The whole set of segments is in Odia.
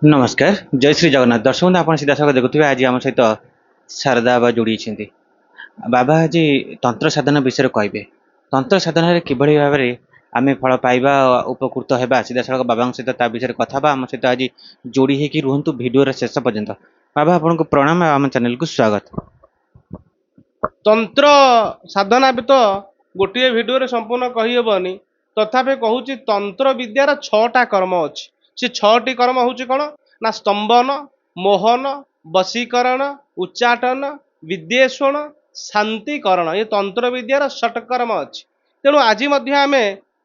नमस्कार जय श्री जगन्नाथ दर्शक आप सीधासख देखुए आज आम सहित शारदा बाबा जोड़ी बाबा आज तंत्र साधना विषय कहे तंत्र साधन कि भाव में आम फल पाइबा उपकृत होगा सीधासख बाबा सहित विषय कथा आम सहित आज जोड़ी होगी रुहतु भिडियो शेष पर्यंत बाबा आपको प्रणाम आम चैनल को स्वागत। तंत्र साधना भी तो गोटे भिडियो संपूर्ण कहीहबनी तथापि कहूँ तंत्र विद्यार छटा कर्म अच्छी से छटी कर्म हूँ कौन ना स्तंभन मोहन वशीकरण उच्चाटन विद्वेषण शांतिकरण ये तंत्र विद्यार षटकर्म अच्छी तेणु आज आम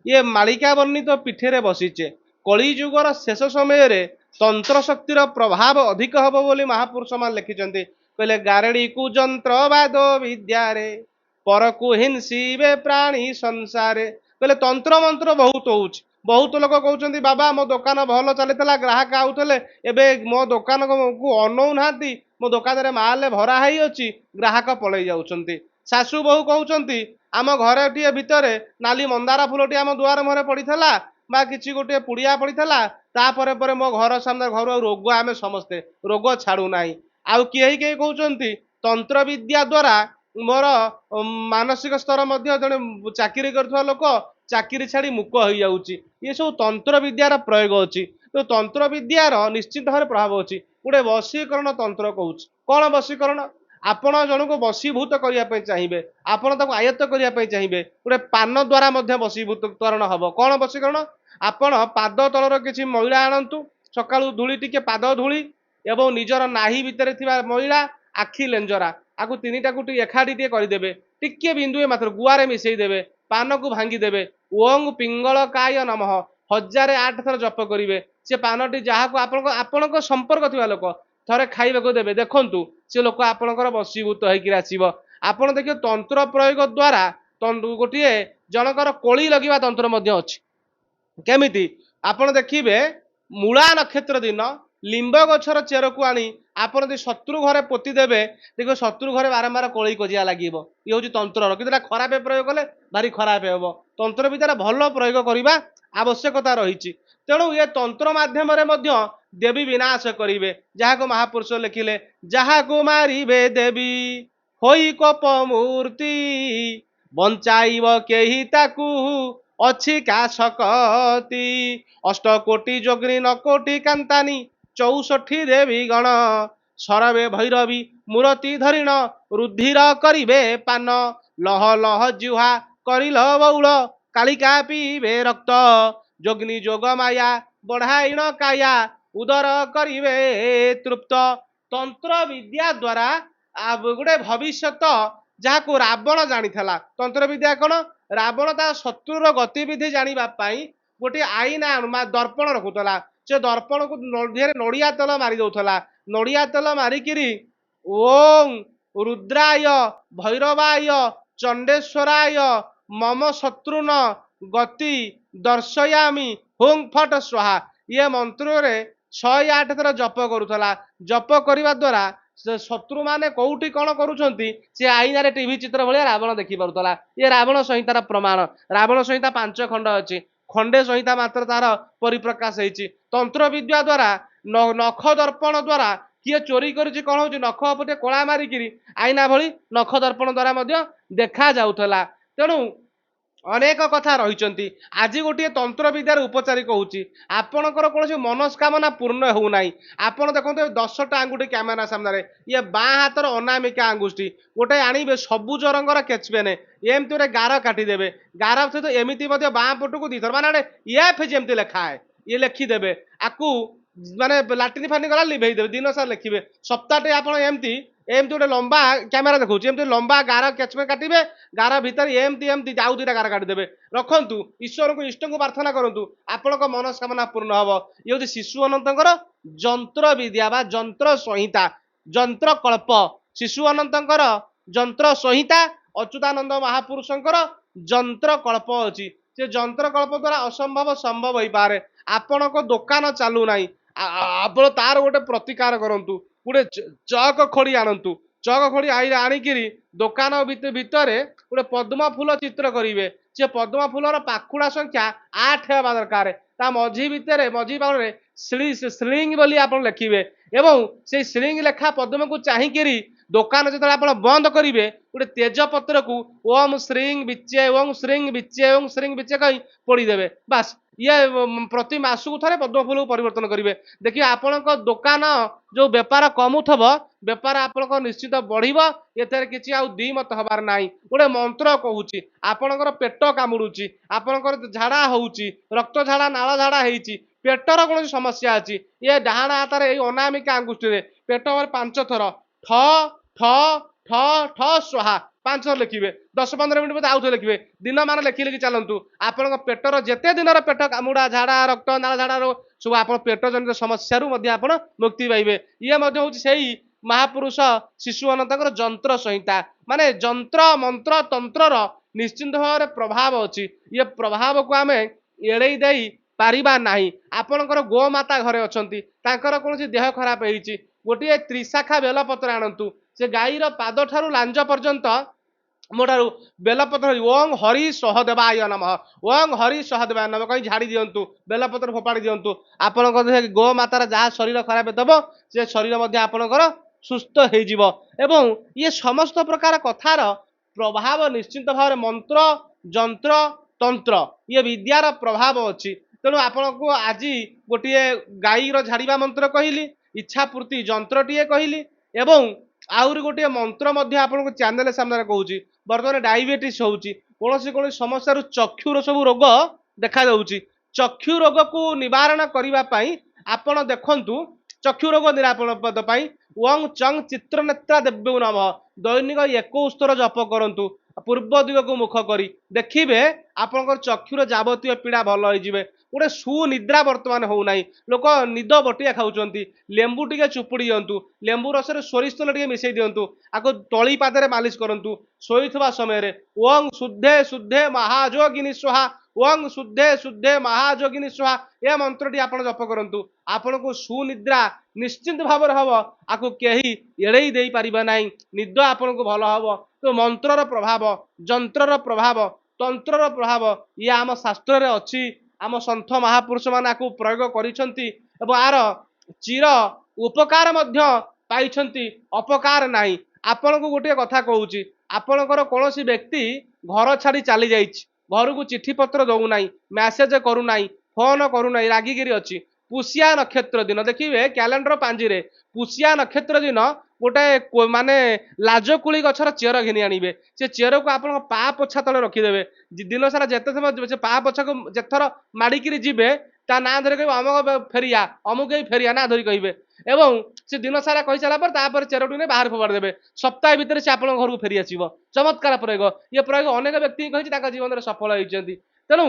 ये मालिका वर्णित पीठे बसीचे कली जुगर शेष समय तंत्र शक्तिर प्रभाव अधिक हम बोली महापुरुष मान लिखिं कहले गारेड़ी कु जंत्र बाद विद्यारे पर को हिंसीबे प्राणी संसारे कहले तंत्र मंत्र बहुत होउछ बहुत लोग कहउछंती बाबा मो दुकान भल चलीला ग्राहक आउतले एबे मो दुकान को अनौ नांती मो दुकान रे माल भरा हेई अछि ग्राहक पळै जाउछंती सासू बहु कहउछंती आम घर टिए भितरे नाली मंदार फूलटी आम दुआर मुहरे पड़ीथला बा किछि गोटे पुड़िया पड़ीथला तापरे परे मो घर सामने घर रोग आमे समस्ते रोग छाड़ू नाही आउ किए किए कहउछंती तंत्र विद्या द्वारा मोर मानसिक स्तर मध्य जने चाकरी करथवा लोक चाकरी छाड़ी मुक हो जाउची ये सब तंत्र विद्यार प्रयोग अछि तो तंत्र विद्यार निश्चित भाव प्रभाव अछि गोटे वशीकरण तंत्र कहउछ कौन वशीकरण आपण जन को वशीभूत करने चाहिए आपण ताको आयत्त करने चाहिए गोटे पान द्वारा वशीभूतकरण हम कौन वशीकरण आपण पाद तलर किसी मैला आणतु सकाळु धूली टिके पाद धूली एवं निजर नाही भितर थिबा मैला आखि लेंजरा आकु तीनिटा को एकाठी टे करदेवे टिके बिंदुए मात्र गुआरे मिसई देवे पान को भांगी देवे ओं पिंगल काय नमः 1008 थर जप करेंगे से पानटी जहाँ को आपण संपर्क थिबा लोक थरे खाइबा देवे देखंतु से लोक आपणकर वशीभूत होकर आसब आपण देखिए तंत्र प्रयोग द्वारा गोटे जनकर कोली लगिवा तंत्र मध्य अछि केमिति आपण देखिबे मूला नक्षत्र दिन लिंब गछर चेर को आनी आपण यदि शत्रु घरे पोती देवे देखो शत्रु घरे बारंबार कोली कजिया लगिब ये हूँ तंत्र कि खराब प्रयोग कले भारी खराब हम तंत्र विद्यार भल प्रयोग करने आवश्यकता रही तेणु ये तंत्र माध्यम देवी विनाश करेंगे जहाँ को महापुरुष लिखिले जहाँ को मारे देवी होई कोप मूर्ति बंचाइब केही ताकू अच्छी का शक्ति अष्टकोटी जोगिनी नकोटी कांतानी 64 देवी गण सरवे भैरवी मूर्ति धरिण रुधिर करिबे पान लह लह जुहा करिल बौल कालिका पीबे रक्त जोगिनी जोग माया बढ़ाइण काया उदर करिबे तृप्त तंत्र विद्या द्वारा गोटे भविष्यत जहाँ को रावण जानी तंत्र विद्या कौन रावण ता शत्रुर गतिविधि जानापी गोटे आईन दर्पण रखुला से दर्पण को नड़िया तेल मारी दौला नड़िया तेल मारिकी ओं रुद्राय भैरवाय चंडेश्वराय मम शत्रुन गति दर्शयामी हों फट स्वाहा ये मंत्र रे 108 थर जप करुला जप करने द्वारा शत्रु माने कौटी कौन करुछंती से आईना टीवी चित्र भाया रावण देखी पारुला ये रावण संहितार प्रमाण रावण संहिता 5 खंड अच्छी खंडे संहिता मात्र तार परिप्रकाश होती तंत्र विद्या द्वारा नख दर्पण द्वारा किए चोरी करुच्ची कौन हो नख पटे कला मारिकी आईना भली नख दर्पण द्वारा देखा जाऊला तेणु अनेक कथा रही आज गोटे तंत्र विद्यार उपचारिक होची आपणकर कौन मनस्कामना पूर्ण होना आपड़ देखते 10टा आंगुठी कैमेरा सामने ये बाँ हाथर अनामिका आंगुठी गोटे आणवे सबुज रंगर केचपेन एमती गोटे गार काटिदेवे गार सहित एमती बाँ पटक दीथर माने एफ जमी लेखा है ये लिखिदेवे आपको माने लाट्रिन फाट्रिन गला लिभेदेवे दिन सारा लिखे सप्ताहटे आप एमती एमती गोटे लंबा कैमेरा देखा एमती लंबा गार केचमें काटे गार भितर एमती एमती जाऊ 2टा गार काटिदेवे रखु ईश्वर को इष्ट को प्रार्थना करूँ आपण मनस्कामना पूर्ण हम ये हूँ शिशु अनंतर जंत्र विद्या बा जंत्र संहिता जंत्र कल्प शिशु अनंतर जंत्र संहिता अच्युतानंद महापुरुषंकर जंत्र कल्प अच्छी से जंत्र कल्प द्वारा असंभव संभव हो पारे आपण दुकान चालू ना आप तार गोटे प्रतिकार करूँ गोटे चक खड़ी आणतु ଚକ ଖଡି ଆଣିକିରି ଦୋକାନ ଭିତରେ ଗୋଟେ ପଦ୍ମ ଫୁଲ ଚିତ୍ର କରିବେ। ସେ ପଦ୍ମ ଫୁଲର ପାଖୁଡା ସଂଖ୍ୟା 8 ହେବା ଦରକାର। ତା ମଝି ପାଖରେ ସ୍ଲିଙ୍ଗ ବୋଲି ଆପଣ ଲେଖିବେ ଏବଂ ସେଇ ସ୍ଲିଙ୍ଗ ଲେଖା ପଦ୍ମକୁ ଚାହିଁକିରି ଦୋକାନ ଯେତେବେଳେ ଆପଣ ବନ୍ଦ କରିବେ ଗୋଟେ ତେଜ ପତ୍ରକୁ ଓମ୍ ଶ୍ରୀଂ ବିଚେ ଓଂ ଶ୍ରୀଂ ବିଚେ ଓଂ ଶ୍ରୀଂ ବିଚେ କହି ପୋଡ଼ିଦେବେ। ବାସ୍ ଇଏ ପ୍ରତି ମାସକୁ ଥରେ ପଦ୍ମ ଫୁଲକୁ ପରିବର୍ତ୍ତନ କରିବେ। ଦେଖିବେ ଆପଣଙ୍କ ଦୋକାନ ଯୋଉ ବେପାର କମୁଥିବ ବେପାର ଆପଣଙ୍କ ନିଶ୍ଚିତ ବଢିବ। ଏଥିରେ କିଛି ଆଉ ଦ୍ୱିମତ ହବାର ନାହିଁ। ଗୋଟେ ମନ୍ତ୍ର କହୁଛି, ଆପଣଙ୍କର ପେଟ କାମୁଡୁଛି, ଆପଣଙ୍କର ଝାଡା ହଉଛି, ରକ୍ତ ଝାଡା ନାଳ ଝାଡା ହେଇଛି, ପେଟର କୌଣସି ସମସ୍ୟା ଅଛି, ଇଏ ଡାହାଣ ହାତରେ ଏଇ ଅନାମିକା ଆଙ୍ଗୁଠିରେ ପେଟ 5 ଥର ଠ ଠ ଠ ଠ ସ୍ୱାହା 5 ଥର ଲେଖିବେ। 10-15 ମିନିଟ୍ ବୋଧେ ଆଉଥରେ ଲେଖିବେ। ଦିନ ମାନ ଲେଖି ଲେଖି ଚାଲନ୍ତୁ। ଆପଣଙ୍କ ପେଟର ଯେତେ ଦିନର ପେଟ କାମୁଡା ଝାଡା ରକ୍ତ ନାଳ ଝାଡା ସବୁ ଆପଣ ପେଟ ଜନିତ ସମସ୍ୟାରୁ ମଧ୍ୟ ଆପଣ ମୁକ୍ତି ପାଇବେ। ଇଏ ମଧ୍ୟ ହଉଛି ସେଇ ମହାପୁରୁଷ ଶିଶୁ ଅନନ୍ତଙ୍କର ଯନ୍ତ୍ର ସଂହିତା। ମାନେ ଯନ୍ତ୍ର ମନ୍ତ୍ର ତନ୍ତ୍ରର ନିଶ୍ଚିନ୍ତ ଭାବରେ ପ୍ରଭାବ ଅଛି। ଇଏ ପ୍ରଭାବକୁ ଆମେ ଏଡେଇ ଦେଇ ପାରିବା ନାହିଁ। ଆପଣଙ୍କର ଗୋମାତା ଘରେ ଅଛନ୍ତି, ତାଙ୍କର କୌଣସି ଦେହ ଖରାପ ହେଇଛି, ଗୋଟିଏ ତ୍ରିଶାଖା ବେଲପତ୍ର ଆଣନ୍ତୁ। ସେ ଗାଈର ପାଦ ଠାରୁ ଲାଞ୍ଜ ପର୍ଯ୍ୟନ୍ତ ମୋ ଠାରୁ ବେଲପତ୍ର ଓଂ ହରି ସହଦେବାୟ ନମଃ ଓଂ ହରି ସହଦେବାୟ ନମଃ କହି ଝାଡ଼ି ଦିଅନ୍ତୁ। ବେଲପତ୍ର ଫୋପାଡ଼ି ଦିଅନ୍ତୁ। ଆପଣଙ୍କ ଗୋମାତାର ଯାହା ଶରୀର ଖରାପ ଦେବ ସେ ଶରୀର ମଧ୍ୟ ଆପଣଙ୍କର ସୁସ୍ଥ ହେଇଯିବ। ଏବଂ ଇଏ ସମସ୍ତ ପ୍ରକାର କଥାର ପ୍ରଭାବ ନିଶ୍ଚିନ୍ତ ଭାବରେ ମନ୍ତ୍ର ଯନ୍ତ୍ର ତନ୍ତ୍ର ଇଏ ବିଦ୍ୟାର ପ୍ରଭାବ ଅଛି। ତେଣୁ ଆପଣଙ୍କୁ ଆଜି ଗୋଟିଏ ଗାଈର ଝାଡ଼ିବା ମନ୍ତ୍ର କହିଲି, ଇଚ୍ଛା ପୂର୍ତ୍ତି ଯନ୍ତ୍ରଟିଏ କହିଲି ଏବଂ ଆହୁରି ଗୋଟିଏ ମନ୍ତ୍ର ମଧ୍ୟ ଆପଣଙ୍କୁ ଚ୍ୟାନେଲ ସାମ୍ନାରେ କହୁଛି। ବର୍ତ୍ତମାନ ଡାଇବେଟିସ୍ ହଉଛି, କୌଣସି ସମସ୍ୟାରୁ ଚକ୍ଷୁର ସବୁ ରୋଗ ଦେଖାଯାଉଛି। ଚକ୍ଷୁ ରୋଗକୁ ନିବାରଣ କରିବା ପାଇଁ ଆପଣ ଦେଖନ୍ତୁ, ଚକ୍ଷୁ ରୋଗ ନିରାପଦ ପାଇଁ ଓଂ ଚଂ ଚିତ୍ରନେତ୍ରା ଦେବ୍ୟୁ ନମଃ ଦୈନିକ 21 ଥର ଜପ କରନ୍ତୁ ପୂର୍ବ ଦିଗକୁ ମୁଖ କରି। ଦେଖିବେ ଆପଣଙ୍କର ଚକ୍ଷୁର ଯାବତୀୟ ପୀଡା ଭଲ ହେଇଯିବେ। ଗୋଟେ ସୁନିଦ୍ରା ବର୍ତ୍ତମାନ ହଉନାହିଁ। ଲୋକ ନିଦ ବଟିଆ ଖାଉଛନ୍ତି। ଲେମ୍ବୁ ଟିକେ ଚୁପୁଡ଼ି ଦିଅନ୍ତୁ, ଲେମ୍ବୁ ରସରେ ସୋରିଷ ତେଲ ଟିକେ ମିଶେଇ ଦିଅନ୍ତୁ, ଆକୁ ତଳି ପାଦରେ ମାଲିସ କରନ୍ତୁ। ଶୋଇଥିବା ସମୟରେ ଓଂ ଶୁଦ୍ଧେ ଶୁଦ୍ଧେ ମହାଯୋଗିନୀ ସ୍ୱାହା ଓଂ ଶୁଦ୍ଧେ ଶୁଦ୍ଧେ ମହାଯୋଗିନୀ ସ୍ୱାହା ଏ ମନ୍ତ୍ରଟି ଆପଣ ଜପ କରନ୍ତୁ। ଆପଣଙ୍କୁ ସୁନିଦ୍ରା ନିଶ୍ଚିନ୍ତ ଭାବରେ ହବ, ଆକୁ କେହି ଏଡେଇ ଦେଇ ପାରିବେ ନାହିଁ। ନିଦ ଆପଣଙ୍କୁ ଭଲ ହବ। ତ ମନ୍ତ୍ରର ପ୍ରଭାବ, ଯନ୍ତ୍ରର ପ୍ରଭାବ, ତନ୍ତ୍ରର ପ୍ରଭାବ ଇଏ ଆମ ଶାସ୍ତ୍ରରେ ଅଛି। ଆମ ସନ୍ଥ ମହାପୁରୁଷ ମାନେ ଆକୁ ପ୍ରୟୋଗ କରିଛନ୍ତି ଏବଂ ଆର ଚିର ଉପକାର ମଧ୍ୟ ପାଇଛନ୍ତି, ଅପକାର ନାହିଁ। ଆପଣଙ୍କୁ ଗୋଟିଏ କଥା କହୁଛି, ଆପଣଙ୍କର କୌଣସି ବ୍ୟକ୍ତି ଘର ଛାଡି ଚାଲି ଯାଇଛି, ଘରକୁ ଚିଠି ପତ୍ର ଦଉନାହିଁ, ମେସେଜ କରୁନାହିଁ, ଫୋନ କରୁନାହିଁ, ରାଗିକିରି ଅଛି। ପୁଷିଆ ନକ୍ଷତ୍ର ଦିନ ଦେଖିବେ କ୍ୟାଲେଣ୍ଡର ପାଞ୍ଜିରେ ପୁଷିଆ ନକ୍ଷତ୍ର ଦିନ ଗୋଟେ ମାନେ ଲାଜକୁଳି ଗଛର ଚେର ଘିନି ଆଣିବେ। ସେ ଚେରକୁ ଆପଣଙ୍କ ପା ପୋଛା ତଳେ ରଖିଦେବେ। ଦିନ ସାରା ଯେତେ ସମୟ ସେ ପା ପୋଛାକୁ ଯେଥର ମାଡ଼ିକିରି ଯିବେ ତା ନାଁ ଧରି କହିବେ ଅମକ ଫେରିଆ, ଅମୁକ ଫେରିଆ ନା ଧରି କହିବେ ଏବଂ ସେ ଦିନ ସାରା କହିସାରିଲା ପରେ ତାପରେ ଚେରଟି ନେଇ ବାହାରେ ଫୋପାଡ଼ି ଦେବେ। ସପ୍ତାହ ଭିତରେ ସେ ଆପଣଙ୍କ ଘରକୁ ଫେରି ଆସିବ। ଚମତ୍କାର ପ୍ରୟୋଗ। ଇଏ ପ୍ରୟୋଗ ଅନେକ ବ୍ୟକ୍ତି କହିଛି, ତାଙ୍କ ଜୀବନରେ ସଫଳ ହେଇଛନ୍ତି। ତେଣୁ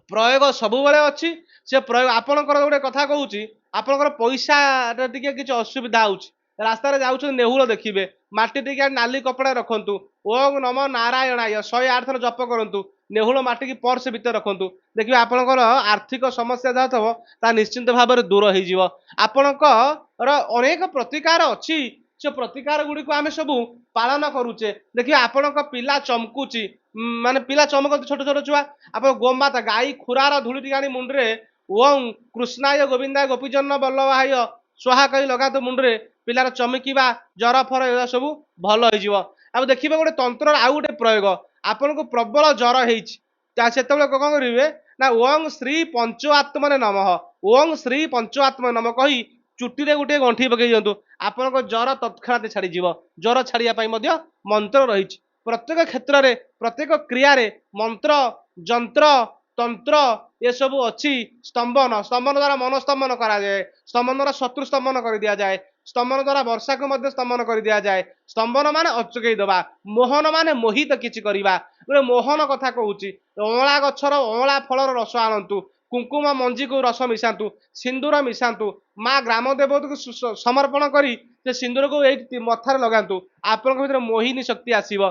ପ୍ରୟୋଗ ସବୁବେଳେ ଅଛି। ସେ ପ୍ରୟୋଗ ଆପଣଙ୍କର ଗୋଟେ କଥା କହୁଛି, ଆପଣଙ୍କର ପଇସାରେ ଟିକେ କିଛି ଅସୁବିଧା ହଉଛି, ରାସ୍ତାରେ ଯାଉଛନ୍ତି ନେହୁଳ ଦେଖିବେ, ମାଟି ଟିକେ ନାଲି କପଡ଼ା ରଖନ୍ତୁ, ଓଂ ନମ ନାରାୟଣାୟ 108 ଥର ଜପ କରନ୍ତୁ, ନେହୁଳ ମାଟିକି ପର୍ସ ଭିତରେ ରଖନ୍ତୁ। ଦେଖିବେ ଆପଣଙ୍କର ଆର୍ଥିକ ସମସ୍ୟା ଯାହା ଥିବ ତା ନିଶ୍ଚିନ୍ତ ଭାବରେ ଦୂର ହେଇଯିବ। ଆପଣଙ୍କର ଅନେକ ପ୍ରତିକାର ଅଛି, ସେ ପ୍ରତିକାର ଗୁଡ଼ିକୁ ଆମେ ସବୁ ପାଳନ କରୁଛେ। ଦେଖିବେ ଆପଣଙ୍କ ପିଲା ଚମକୁଛି, ମାନେ ପିଲା ଚମକନ୍ତି ଛୋଟ ଛୋଟ ଛୁଆ, ଆପଣ ଗୋମାତା ଗାଈ ଖୁରାର ଧୂଳି ଟିକେ ଆଣି ମୁଣ୍ଡରେ ଓଂ କୃଷ୍ଣାୟ ଗୋବିନ୍ଦାୟ ଗୋପୀଜନ ବଲ୍ଲଭାୟ ସ୍ୱାହା କହି ଲଗାନ୍ତୁ ମୁଣ୍ଡରେ, ପିଲାର ଚମକିବା ଜର ଫର ଏଗୁଡ଼ା ସବୁ ଭଲ ହେଇଯିବ। ଆଉ ଦେଖିବେ ଗୋଟେ ତନ୍ତ୍ରର ଆଉ ଗୋଟେ ପ୍ରୟୋଗ, ଆପଣଙ୍କୁ ପ୍ରବଳ ଜର ହେଇଛି, ସେତେବେଳେ କଣ କରିବେ ନା ଓଂ ଶ୍ରୀ ପଞ୍ଚ ଆତ୍ମନେ ନମଃ ଓଂ ଶ୍ରୀ ପଞ୍ଚ ଆତ୍ମନେ ନମଃ କହି ଚୁଟିରେ ଗୋଟିଏ ଗଣ୍ଠି ପକେଇ ଦିଅନ୍ତୁ। ଆପଣଙ୍କ ଜର ତତ୍କ୍ଷଣାତ ଛାଡିଯିବ। ଜର ଛାଡିବା ପାଇଁ ମଧ୍ୟ ମନ୍ତ୍ର ରହିଛି। ପ୍ରତ୍ୟେକ କ୍ଷେତ୍ରରେ ପ୍ରତ୍ୟେକ କ୍ରିୟାରେ ମନ୍ତ୍ର ଯନ୍ତ୍ର ତନ୍ତ୍ର ଏସବୁ ଅଛି। ସ୍ତମ୍ଭନ ଦ୍ୱାରା ମନ ସ୍ତମ୍ଭନ କରାଯାଏ, ସ୍ତମ୍ଭନ ଦ୍ୱାରା ଶତ୍ରୁ ସ୍ତମ୍ଭନ କରି ଦିଆଯାଏ, ସ୍ତମ୍ଭନ ଦ୍ୱାରା ବର୍ଷାକୁ ମଧ୍ୟ ସ୍ତମ୍ଭନ କରି ଦିଆଯାଏ। ସ୍ତମ୍ଭନ ମାନେ ଅଚକେଇ ଦେବା, ମୋହନ ମାନେ ମୋହିତ କିଛି କରିବା। ଗୋଟେ ମୋହନ କଥା କହୁଛି, ଅଁଳା ଗଛର ଅଁଳା ଫଳର ରସ ଆଣନ୍ତୁ, କୁଙ୍କୁମ ମଞ୍ଜିକୁ ରସ ମିଶାନ୍ତୁ, ସିନ୍ଦୁର ମିଶାନ୍ତୁ, ମା ଗ୍ରାମ ଦେବତୀକୁ ସମର୍ପଣ କରି ସେ ସିନ୍ଦୁରକୁ ଏଇ ମଥାରେ ଲଗାନ୍ତୁ। ଆପଣଙ୍କ ଭିତରେ ମୋହିନୀ ଶକ୍ତି ଆସିବ।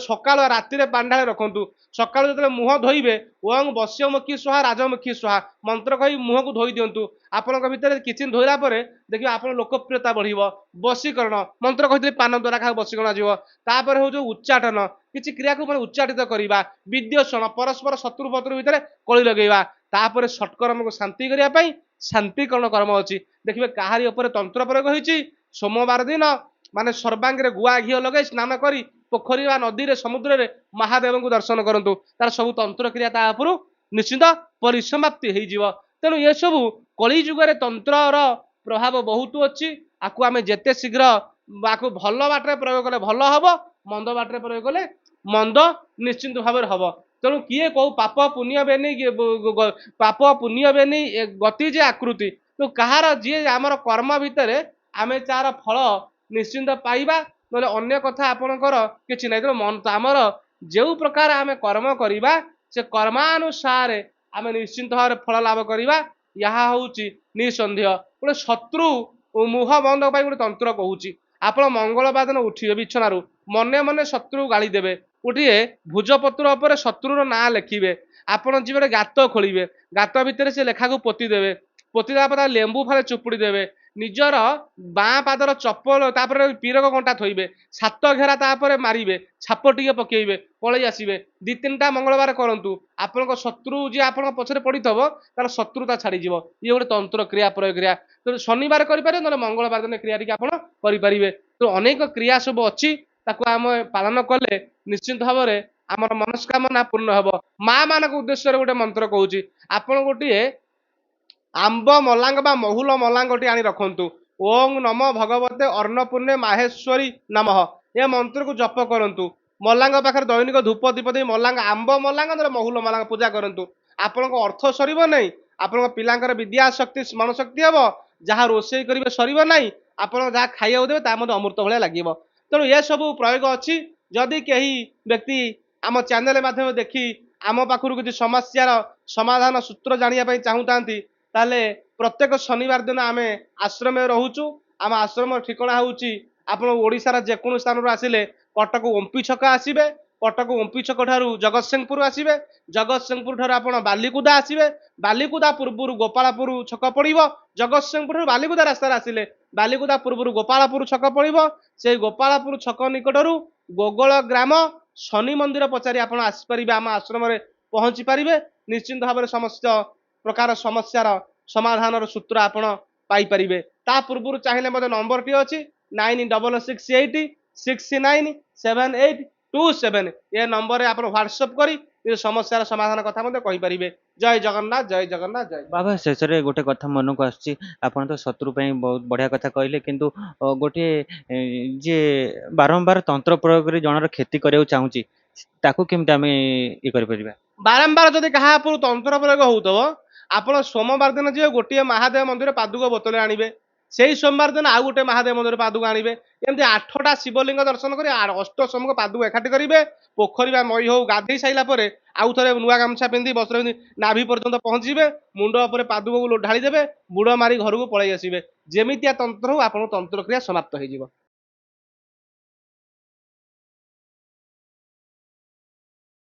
ସକାଳ ରାତିରେ ପାଣ୍ଡାରେ ରଖନ୍ତୁ। ସକାଳୁ ଯେତେବେଳେ ମୁହଁ ଧୋଇବେ ଓଂ ବସ୍ୟମୁଖୀ ସ୍ୱାହା ରାଜମୁଖୀ ସ୍ୱାହା ମନ୍ତ୍ର କହି ମୁହଁକୁ ଧୋଇ ଦିଅନ୍ତୁ। ଆପଣଙ୍କ ଭିତରେ କିଛି ଧୋଇଲା ପରେ ଦେଖିବେ ଆପଣ ଲୋକପ୍ରିୟତା ବଢିବ। ବଶୀକରଣ ମନ୍ତ୍ର କହିଥିଲି ପାନ ଦ୍ୱାରା କାହାକୁ ବଶୀକରଣ ଯିବ। ତାପରେ ହଉଛି ଉଚ୍ଚାଟନ, କିଛି କ୍ରିୟାକୁ ମାନେ ଉଚ୍ଚାଟିତ କରିବା। ବିଦ୍ୱେଷଣ ପରସ୍ପର ଶତ୍ରୁ ଫତ୍ରୁ ଭିତରେ କଳି ଲଗେଇବା। ତାପରେ ସତ୍କର୍ମକୁ ଶାନ୍ତି କରିବା ପାଇଁ ଶାନ୍ତିକରଣ କର୍ମ ଅଛି। ଦେଖିବେ କାହାରି ଉପରେ ତନ୍ତ୍ର ପ୍ରୟୋଗ ହେଇଛି, ସୋମବାର ଦିନ ମାନେ ସର୍ବାଙ୍ଗରେ ଗୁଆ ଘିଅ ଲଗାଇ ସ୍ନାନ କରି ପୋଖରୀ ବା ନଦୀରେ ସମୁଦ୍ରରେ ମହାଦେବଙ୍କୁ ଦର୍ଶନ କରନ୍ତୁ। ତାର ସବୁ ତନ୍ତ୍ର କ୍ରିୟା ତା ଉପରୁ ନିଶ୍ଚିନ୍ତ ପରିସମାପ୍ତି ହେଇଯିବ। ତେଣୁ ଏସବୁ କଳି ଯୁଗରେ ତନ୍ତ୍ରର ପ୍ରଭାବ ବହୁତ ଅଛି। ଆକୁ ଆମେ ଯେତେ ଶୀଘ୍ର ଆକୁ ଭଲ ବାଟରେ ପ୍ରୟୋଗ କଲେ ଭଲ ହବ, ମନ୍ଦ ବାଟରେ ପ୍ରୟୋଗ କଲେ ମନ୍ଦ ନିଶ୍ଚିନ୍ତ ଭାବରେ ହବ। ତେଣୁ କିଏ କୋଉ ପାପ ପୁଣ୍ୟ ବେନି ପାପ ପୁଣ୍ୟ ବେନି ଗତି ଯେ ଆକୃତି। ତ କାହାର ଯିଏ ଆମର କର୍ମ ଭିତରେ ଆମେ ତାର ଫଳ ନିଶ୍ଚିନ୍ତ ପାଇବା, ନହେଲେ ଅନ୍ୟ କଥା ଆପଣଙ୍କର କିଛି ନାହିଁ। ତେଣୁ ଆମର ଯେଉଁ ପ୍ରକାର ଆମେ କର୍ମ କରିବା ସେ କର୍ମାନୁସାରେ ଆମେ ନିଶ୍ଚିନ୍ତ ଭାବରେ ଫଳ ଲାଭ କରିବା। ଏହା ହଉଛି ନିଃସନ୍ଦେହ। ଗୋଟେ ଶତ୍ରୁ ମୁହ ବନ୍ଦ ପାଇଁ ଗୋଟେ ତନ୍ତ୍ର କହୁଛି। ଆପଣ ମଙ୍ଗଳବାର ଦିନ ଉଠିବେ ବିଛଣାରୁ, ମନେ ମନେ ଶତ୍ରୁ ଗାଳି ଦେବେ। ଗୋଟିଏ ଭୁଜପତ୍ର ଉପରେ ଶତ୍ରୁର ନାଁ ଲେଖିବେ। ଆପଣ ଯିବେ ଗୋଟେ ଗାତ ଖୋଳିବେ, ଗାତ ଭିତରେ ସେ ଲେଖାକୁ ପୋତି ଦେବେ। ପୋତି ଦେବା ପରେ ଲେମ୍ବୁ ଫାଳେ ଚୁପୁଡି ଦେବେ। ନିଜର ବାଁ ପାଦର ଚପଲ ତାପରେ ପିରକ କଣ୍ଟା ଥୋଇବେ, ସାତ ଘେରା ତାପରେ ମାରିବେ, ଛାପ ଟିକେ ପକେଇବେ, ପଳେଇ ଆସିବେ। 2-3ଟା ମଙ୍ଗଳବାର କରନ୍ତୁ। ଆପଣଙ୍କ ଶତ୍ରୁ ଯିଏ ଆପଣଙ୍କ ପଛରେ ପଡିଥିବ ତାର ଶତ୍ରୁତା ଛାଡିଯିବ। ଇଏ ଗୋଟେ ତନ୍ତ୍ର କ୍ରିୟା ପ୍ରୟୋଗ କ୍ରିୟା। ତେଣୁ ଶନିବାର କରିପାରିବେ, ନହେଲେ ମଙ୍ଗଳବାର ଦିନ କ୍ରିୟା ଟିକେ ଆପଣ କରିପାରିବେ। ତ ଅନେକ କ୍ରିୟା ସବୁ ଅଛି, ତାକୁ ଆମେ ପାଳନ କଲେ ନିଶ୍ଚିନ୍ତ ଭାବରେ ଆମର ମନସ୍କାମନା ପୂର୍ଣ୍ଣ ହେବ। ମା ମାନଙ୍କ ଉଦ୍ଦେଶ୍ୟରେ ଗୋଟେ ମନ୍ତ୍ର କହୁଛି। ଆପଣ ଗୋଟିଏ ଆମ୍ବ ମଲାଙ୍ଗ ବା ମହୁଲ ମଲାଙ୍ଗଟି ଆଣି ରଖନ୍ତୁ। ଓଂ ନମ ଭଗବତେ ଅନ୍ନପୂର୍ଣ୍ଣେ ମାହେଶ୍ୱରୀ ନମଃ ଏ ମନ୍ତ୍ରକୁ ଜପ କରନ୍ତୁ। ମଲାଙ୍ଗ ପାଖରେ ଦୈନିକ ଧୂପ ଦୀପ ଦେଇ ମଲାଙ୍ଗ ଆମ୍ବ ମଲାଙ୍ଗ ନହେଲେ ମହୁଲ ମଲାଙ୍ଗ ପୂଜା କରନ୍ତୁ। ଆପଣଙ୍କ ଅର୍ଥ ସରିବ ନାହିଁ, ଆପଣଙ୍କ ପିଲାଙ୍କର ବିଦ୍ୟା ଶକ୍ତି ସ୍ମରଣ ଶକ୍ତି ହେବ, ଯାହା ରୋଷେଇ କରିବେ ସରିବ ନାହିଁ, ଆପଣ ଯାହା ଖାଇବାକୁ ଦେବେ ତାହା ମଧ୍ୟ ଅମୃତ ଭଳିଆ ଲାଗିବ। ତେଣୁ ଏସବୁ ପ୍ରୟୋଗ ଅଛି। ଯଦି କେହି ବ୍ୟକ୍ତି ଆମ ଚ୍ୟାନେଲ ମାଧ୍ୟମରେ ଦେଖି ଆମ ପାଖରୁ କିଛି ସମସ୍ୟାର ସମାଧାନ ସୂତ୍ର ଜାଣିବା ପାଇଁ ଚାହୁଁଥାନ୍ତି, ତାହେଲେ ପ୍ରତ୍ୟେକ ଶନିବାର ଦିନ ଆମେ ଆଶ୍ରମରେ ରହୁଛୁ। ଆମ ଆଶ୍ରମର ଠିକଣା ହେଉଛି ଆପଣ ଓଡ଼ିଶାର ଯେକୌଣସି ସ୍ଥାନରୁ ଆସିଲେ କଟକ ଓମ୍ପି ଛକ ଆସିବେ, କଟକ ଓମ୍ପି ଛକ ଠାରୁ ଜଗତସିଂହପୁର ଆସିବେ, ଜଗତସିଂହପୁର ଠାରୁ ଆପଣ ବାଲିକୁଦା ଆସିବେ, ବାଲିକୁଦା ପୂର୍ବରୁ ଗୋପାଳପୁର ଛକ ପଡ଼ିବ, ଜଗତସିଂହପୁର ଠାରୁ ବାଲିକୁଦା ରାସ୍ତାରେ ଆସିଲେ ବାଲିକୁଦା ପୂର୍ବରୁ ଗୋପାଳପୁର ଛକ ପଡ଼ିବ। ସେଇ ଗୋପାଳପୁର ଛକ ନିକଟରୁ ଗୋଗଳ ଗ୍ରାମ ଶନି ମନ୍ଦିର ପଚାରି ଆପଣ ଆସିପାରିବେ, ଆମ ଆଶ୍ରମରେ ପହଞ୍ଚି ପାରିବେ। ନିଶ୍ଚିନ୍ତ ଭାବରେ ସମସ୍ତ ପ୍ରକାର ସମସ୍ୟାର ସମାଧାନର ସୂତ୍ର ଆପଣ ପାଇପାରିବେ। ତା ପୂର୍ବରୁ ଚାହିଁଲେ ମଧ୍ୟ ନମ୍ବରଟି ଅଛି 9668697827। ଏ ନମ୍ବରରେ ଆପଣ ହ୍ୱାଟ୍ସଆପ୍ କରି ନିଜ ସମସ୍ୟାର ସମାଧାନ କଥା ମଧ୍ୟ କହିପାରିବେ। ଜୟ ଜଗନ୍ନାଥ, ଜୟ ଜଗନ୍ନାଥ, ଜୟ। ବାବା ଶେଷରେ ଗୋଟେ କଥା ମନକୁ ଆସୁଛି, ଆପଣ ତ ଶତ୍ରୁ ପାଇଁ ବହୁତ ବଢିଆ କଥା କହିଲେ, କିନ୍ତୁ ଗୋଟିଏ ଯିଏ ବାରମ୍ବାର ତନ୍ତ୍ର ପ୍ରୟୋଗ କରି ଜଣର କ୍ଷତି କରିବାକୁ ଚାହୁଁଛି ତାକୁ କେମିତି ଆମେ ଇଏ କରିପାରିବା? ବାରମ୍ବାର ଯଦି କାହା ଉପରୁ ତନ୍ତ୍ର ପ୍ରୟୋଗ ହଉଥିବ, ଆପଣ ସୋମବାର ଦିନ ଯିବେ ଗୋଟିଏ ମହାଦେବ ମନ୍ଦିର ପାଦୁକ ବୋତଲ ଆଣିବେ, ସେଇ ସୋମବାର ଦିନ ଆଉ ଗୋଟେ ମହାଦେବ ମନ୍ଦିର ପାଦୁକ ଆଣିବେ। ଏମିତି 8ଟା ଶିବଲିଙ୍ଗ ଦର୍ଶନ କରି 8 ପାଦୁକ ଏକାଠି କରିବେ। ପୋଖରୀ ବା ନଈ ହଉ ଗାଧେଇ ସାରିଲା ପରେ ଆଉ ଥରେ ନୂଆ ଗାମୁଛା ପିନ୍ଧି ବସ୍ତ୍ର ପିନ୍ଧି ନାଭି ପର୍ଯ୍ୟନ୍ତ ପହଞ୍ଚିବେ, ମୁଣ୍ଡ ଉପରେ ପାଦୁକକୁ ଢାଳି ଦେବେ, ବୁଡ଼ ମାରି ଘରକୁ ପଳେଇ ଆସିବେ। ଯେମିତିଆ ତନ୍ତ୍ର ହଉ ଆପଣଙ୍କ ତନ୍ତ୍ର କ୍ରିୟା ସମାପ୍ତ ହେଇଯିବ।